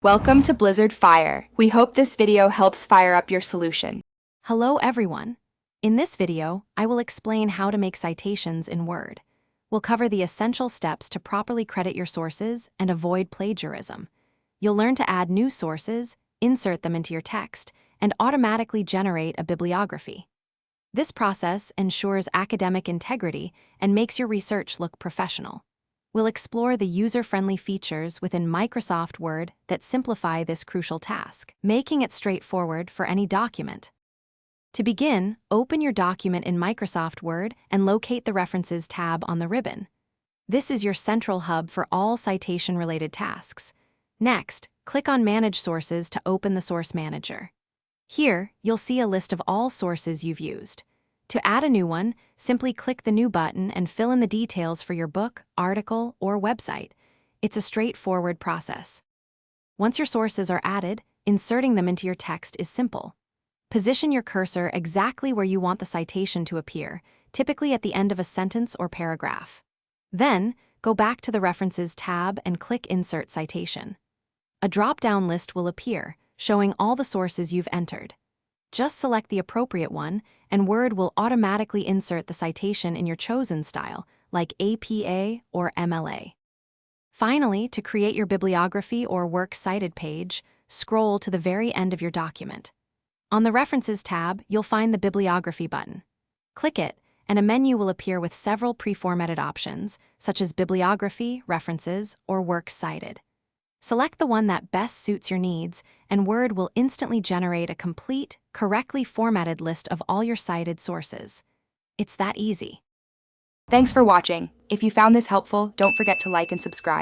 Welcome to Blizzard Fire. We hope this video helps fire up your solution. Hello everyone. In this video, I will explain how to make citations in Word. We'll cover the essential steps to properly credit your sources and avoid plagiarism. You'll learn to add new sources, insert them into your text, and automatically generate a bibliography. This process ensures academic integrity and makes your research look professional. We'll explore the user-friendly features within Microsoft Word that simplify this crucial task, making it straightforward for any document. To begin, open your document in Microsoft Word and locate the References tab on the ribbon. This is your central hub for all citation-related tasks. Next, click on Manage Sources to open the Source Manager. Here, you'll see a list of all sources you've used. To add a new one, simply click the New button and fill in the details for your book, article, or website. It's a straightforward process. Once your sources are added, inserting them into your text is simple. Position your cursor exactly where you want the citation to appear, typically at the end of a sentence or paragraph. Then, go back to the References tab and click Insert Citation. A drop-down list will appear, showing all the sources you've entered. Just select the appropriate one, and Word will automatically insert the citation in your chosen style, like APA or MLA. Finally, to create your bibliography or works cited page, scroll to the very end of your document. On the References tab, you'll find the Bibliography button. Click it, and a menu will appear with several pre-formatted options, such as Bibliography, References, or Works Cited. Select the one that best suits your needs, and Word will instantly generate a complete, correctly formatted list of all your cited sources. It's that easy. Thanks for watching. If you found this helpful, don't forget to like and subscribe.